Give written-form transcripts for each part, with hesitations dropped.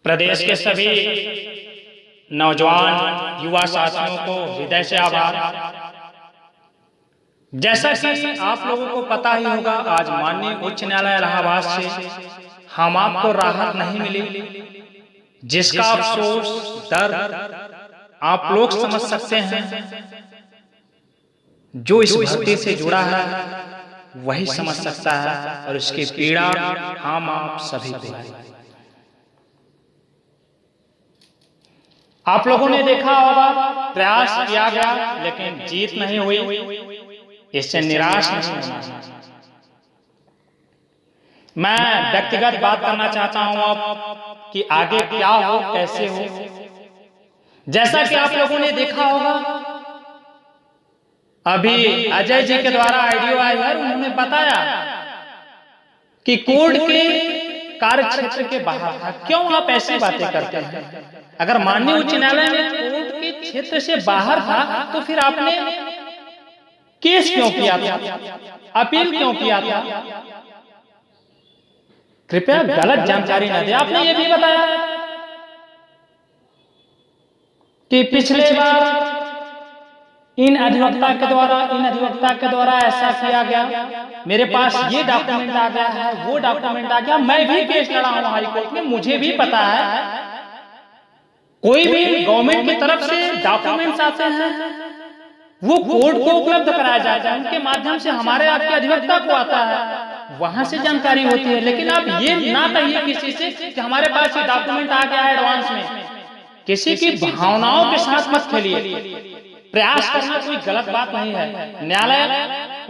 प्रदेश के सभी नौजवान युवा साथियों को हृदय से आभार। जैसा कि आप लोगों को पता ही होगा, आज माननीय उच्च न्यायालय इलाहाबाद से हम आपको राहत नहीं मिली, जिसका अफसोस दर्द आप लोग समझ सकते हैं। जो इस भर्ती से जुड़ा है वही समझ सकता है और इसकी पीड़ा हम आप सभी को है। आप लोगों ने देखा होगा, प्रयास किया गया लेकिन जीत नहीं हुई। इससे निराश नहीं होना। मैं व्यक्तिगत बात करना चाहता हूं अब कि आगे क्या हो, कैसे हो। जैसा कि आप लोगों ने देखा होगा, अभी अजय जी के द्वारा ऑडियो आई है, उन्होंने बताया कि कोर्ट के कार्य क्षेत्र के बाहर था। क्यों आप ऐसी बातें करते हैं? अगर माननीय उच्च न्यायालय में कोर्ट के क्षेत्र से बाहर था तो फिर आपने केस क्यों किया था, अपील क्यों किया था? कृपया गलत जानकारी न दें। आपने ये भी बताया कि पिछले बार इन अधिवक्ता के द्वारा ऐसा किया गया, मेरे पास ये डॉक्यूमेंट आ गया है, वो डॉक्यूमेंट आ गया। मैं भी केस लड़ा हूं हाई कोर्ट में, मुझे भी पता है। कोई भी गवर्नमेंट की तरफ से डॉक्यूमेंट्स आते हैं, वो कोर्ट को उपलब्ध कराया जाता है, उनके माध्यम से हमारे आपके अधिवक्ता को आता है, वहां से जानकारी होती है। लेकिन आप ये ना कहिए किसी से कि हमारे पास ये डॉक्यूमेंट आ गया है एडवांस में। किसी की भावनाओं के साथ मत खेलिए। प्रयास करना कोई गलत बात नहीं है। न्यायालय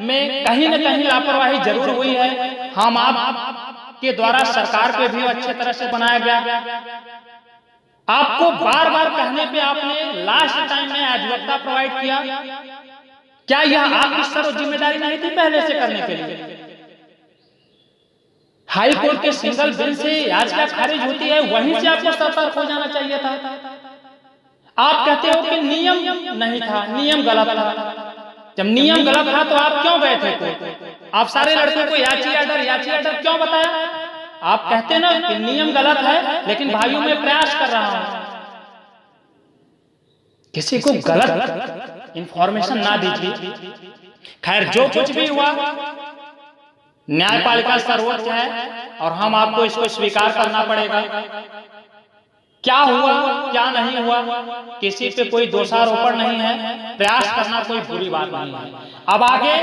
में कहीं न कहीं लापरवाही जरूर हुई है। हम आप के द्वारा सरकार पे भी अच्छे तरह से बनाया गया। आपको बार बार कहने पे आपने लास्ट टाइम में अधिवक्ता प्रोवाइड किया। क्या यह आपकी सर्व जिम्मेदारी नहीं थी पहले से करने के लिए? हाई कोर्ट के सिंगल बेंच से याचिका खारिज होती है, वहीं से आपको सतर्क हो जाना चाहिए था। आप कहते हो कि नियम नहीं था, नियम गलत था। जब नियम गलत था तो आप क्यों गए थे कोर्ट? आप सारे लड़कों को याची आर्डर क्यों बताया? आप कहते ना कि नियम गलत है, लेकिन भाइयों मैं प्रयास कर रहा हूं। किसी को गलत इंफॉर्मेशन ना दीजिए। खैर, जो कुछ भी हुआ, न्यायपालिका सर्वोच्च है और हम आपको इसको स्वीकार करना पड़ेगा। क्या हुआ क्या नहीं हुआ, किसी पे कोई दोषारोपण नहीं है। प्रयास करना कोई बुरी बात नहीं है। अब आगे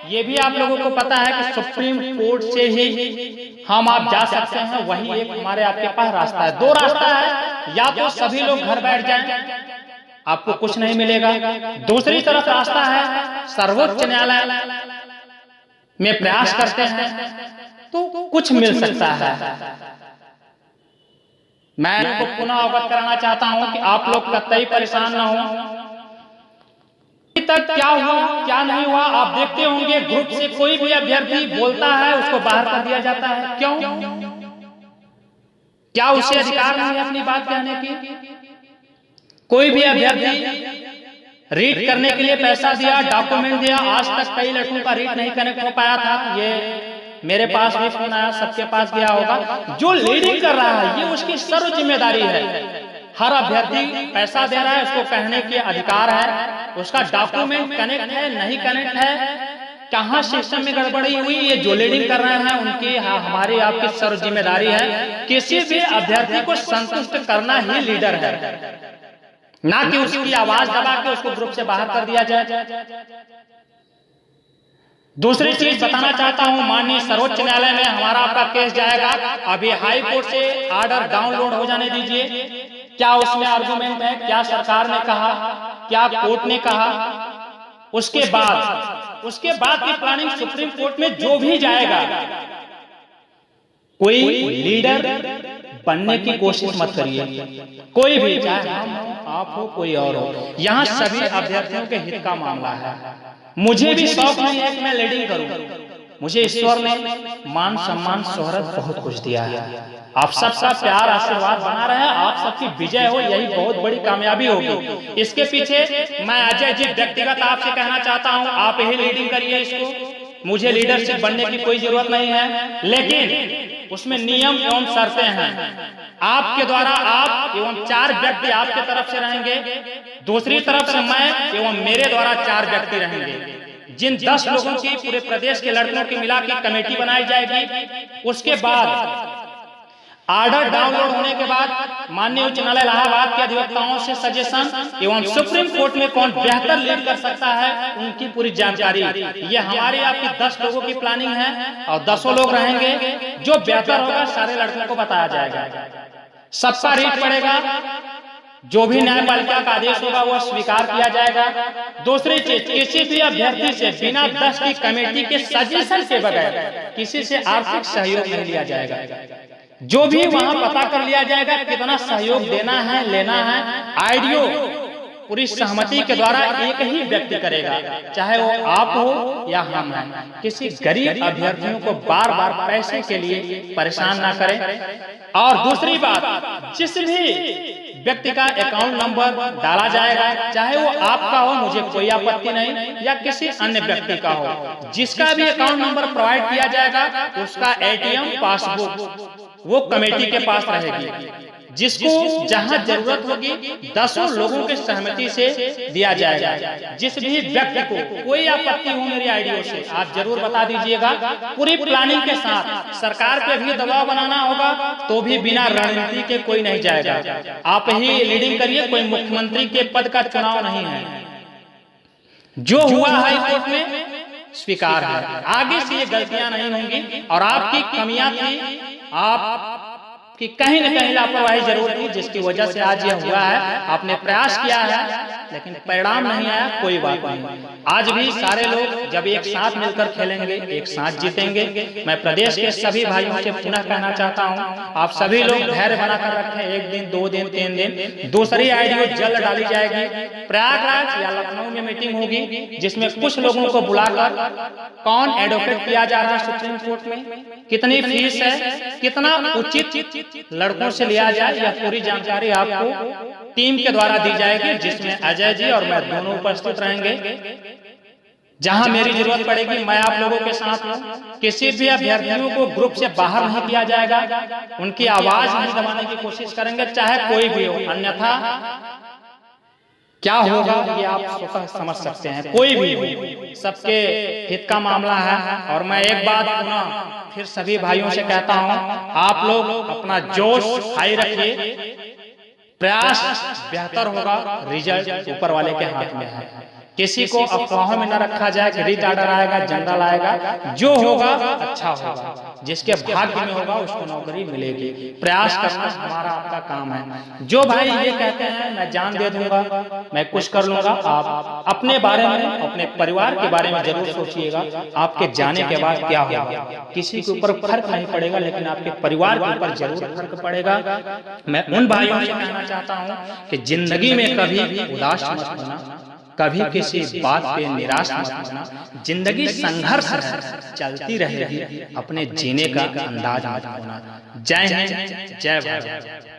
ये भी आप लोगों को पता है कि सुप्रीम कोर्ट से ही हम आप जा सकते हैं। वही एक हमारे आपके पास रास्ता है। दो रास्ता है, या तो सभी लोग घर बैठ जाएं, आपको कुछ नहीं मिलेगा। दूसरी तरफ रास्ता है सर्वोच्च न्यायालय में प्रयास करते हैं तो कुछ मिल सकता है। मैं आपको पुनः अवगत कराना चाहता हूं कि आप लोग कतई परेशान ना हो। अभी तक क्या हुआ क्या नहीं हुआ आप देखते होंगे, ग्रुप से कोई भी अभ्यर्थी बोलता है उसको बाहर कर दिया जाता है। क्यों? क्या उसे अधिकार नहीं है अपनी बात कहने की? कोई भी अभ्यर्थी रीड करने के लिए पैसा दिया, डॉक्यूमेंट दिया, आज तक कई लड़कों का रीड नहीं कनेक्ट हो पाया था। ये मेरे पास भी फोन आया, सबके पास गया होगा। जो लीडिंग कर रहा है ये उसकी सर्व जिम्मेदारी है। हर अभ्यर्थी पैसा दे रहा है, उसको कहने के अधिकार है। उसका डॉक्यूमेंट कनेक्ट है नहीं कनेक्ट है, कहां सिस्टम में गड़बड़ी हुई, ये जो लीडिंग कर रहे हैं उनकी हमारी आपकी सर्व जिम्मेदारी है। किसी भी अभ्यर्थी को संतुष्ट करना ही लीडर है, ना कि उसकी आवाज दबा के उसको ग्रुप से बाहर कर दिया जाए। दूसरी चीज बताना चाहता हूं, माननीय सर्वोच्च न्यायालय में हमारा आपका केस जाएगा। अभी हाई कोर्ट से ऑर्डर डाउनलोड हो जाने दीजिए। क्या उसमें आर्गुमेंट है, क्या सरकार ने कहा, क्या कोर्ट ने कहा, उसके बाद की प्लानिंग सुप्रीम कोर्ट में जो भी जाएगा। कोई लीडर बनने की कोशिश मत करिए, कोई भी, चाहे हम हो, आप हो, कोई और हो। यहाँ सभी अभ्यर्थियों के हित का मामला है। मुझे भी शौक नहीं है कि मैं लीडिंग करूं। मुझे ईश्वर ने मान सम्मान शोहरत बहुत कुछ दिया है। आप सबका प्यार आशीर्वाद बना रहे, आप सबकी विजय हो, यही बहुत बड़ी कामयाबी होगी। इसके पीछे मैं अजय जी व्यक्तिगत आपसे कहना चाहता हूं, आप ही लीडिंग करिए इसको। मुझे लीडरशिप बनने की कोई जरूरत नहीं है, लेकिन उसमें नियम एवं शर्तें हैं। आपके द्वारा आप एवं 4 व्यक्ति आपके तरफ से रहेंगे, दूसरी तरफ से मैं एवं मेरे द्वारा 4 व्यक्ति रहेंगे। जिन 10 लोगों की पूरे प्रदेश के लड़कों की मिला के कमेटी बनाई जाएगी। उसके बाद आर्डर डाउनलोड होने के बाद माननीय उच्च न्यायालय इलाहाबाद के अधिवक्ताओं से सजेशन एवं सुप्रीम कोर्ट में कौन बेहतर लीड कर सकता है उनकी पूरी जानकारी, ये हमारी आपकी 10 लोगों की प्लानिंग है और 10 लोग रहेंगे। जो बेहतर होगा सारे लड़कों को बताया जाएगा, सबका रीट पड़ेगा, जो भी न्यायपालिका का आदेश होगा वह स्वीकार किया जाएगा। दूसरी चीज, किसी भी अभ्यर्थी से बिना 10 की कमेटी के सजेशन के बगैर किसी से आर्थिक सहयोग नहीं लिया जाएगा। जो भी वहां पता कर लिया जाएगा कितना सहयोग देना है लेना है, आईडीओ पूरी सहमति के द्वारा एक ही व्यक्ति करेगा, चाहे वो आप हो या हम हैं। किसी गरीब अभ्यर्थियों को बार बार पैसे के लिए परेशान ना करें। और दूसरी बात, जिस भी व्यक्ति का अकाउंट नंबर डाला जाएगा, चाहे वो आपका हो, मुझे कोई आपत्ति नहीं, या किसी अन्य व्यक्ति का हो, जिसका भी अकाउंट नंबर प्रोवाइड किया जाएगा उसका एटीएम पासबुक वो कमेटी के पास रहेगी। जिसको जहां जरूरत होगी 10 लोगों के सहमति से दिया जाएगा। जिस भी व्यक्ति को कोई आपत्ति हो मेरी आईडीओ से, आप जरूर बता दीजिएगा। पूरी प्लानिंग के साथ सरकार पे भी दबाव बनाना होगा तो भी बिना रणनीति के कोई नहीं जाएगा। आप ही लीडिंग करिए, कोई मुख्यमंत्री के पद का चुनाव नहीं है। जो हुआ हाई कोर्ट में स्वीकार है, आगे से ये गलतियां नहीं होंगी। और आपकी कमियां थी, आपकी कहीं न कहीं लापरवाही जरूर थी, जिसकी वजह से आज यह हुआ है। आपने प्रयास किया है लेकिन परिणाम नहीं आया, कोई बात नहीं। आज भी सारे लोग जब एक साथ मिलकर खेलेंगे, एक साथ जीतेंगे। मैं प्रदेश के सभी भाइयों से पुनः कहना चाहता हूं, आप सभी लोग धैर्य बनाकर रखें। 1 दिन 2 दिन 3 दिन दूसरी आईडीओ जल्द डाली जाएगी। प्रयागराज या लखनऊ में मीटिंग होगी जिसमें कुछ लोगों को बुलाकर कौन एडवोकेट किया जा रहा है सुप्रीम कोर्ट में, कितनी फीस है, कितना उचित लड़कों से लिया जाए, यह पूरी जानकारी आपको टीम के द्वारा दी जाएगी, जिसमें अजय जी और मैं दोनों उपस्थित रहेंगे। जहां मेरी जरूरत पड़ेगी मैं आप लोगों के साथ हूं। किसी भी अभ्यर्थियों को ग्रुप से बाहर नहीं किया जाएगा, उनकी आवाज नहीं दबाने की कोशिश करेंगे, चाहे कोई भी हो। अन्यथा क्या होगा ये आप स्वतः समझ सकते हैं। कोई भी हो, सबके हित का मामला है। और मैं एक बात पुनः फिर सभी भाइयों से कहता हूं, आप लोग अपना जोश हाई रखिए, प्रयास बेहतर होगा, रिजल्ट ऊपर वाले के हाथ में है। किसी को अफवाहों में न रखा जाए कि रिट आर्डर आएगा, जनरल आएगा। जो होगा अच्छा होगा, जिसके भाग्य में होगा उसको नौकरी मिलेगी। प्रयास करना हमारा आपका काम है। जो भाई ये कहते हैं मैं जान दे दूंगा, मैं कुछ कर लूंगा, आप अपने बारे में, अपने परिवार के बारे में जरूर सोचिएगा। आपके जाने के बाद क्या होगा, किसी के ऊपर फर्क नहीं पड़ेगा, लेकिन आपके परिवार के ऊपर जरूर फर्क पड़ेगा। मैं उन भाइयों से कहना चाहता हूँ कि जिंदगी में कभी भी उदास मत होना, कभी किसी बात पे निराश मत होना। जिंदगी संघर्ष चलती रहेगी, अपने जीने का अंदाज मत होना। जय हिंद, जय भारत।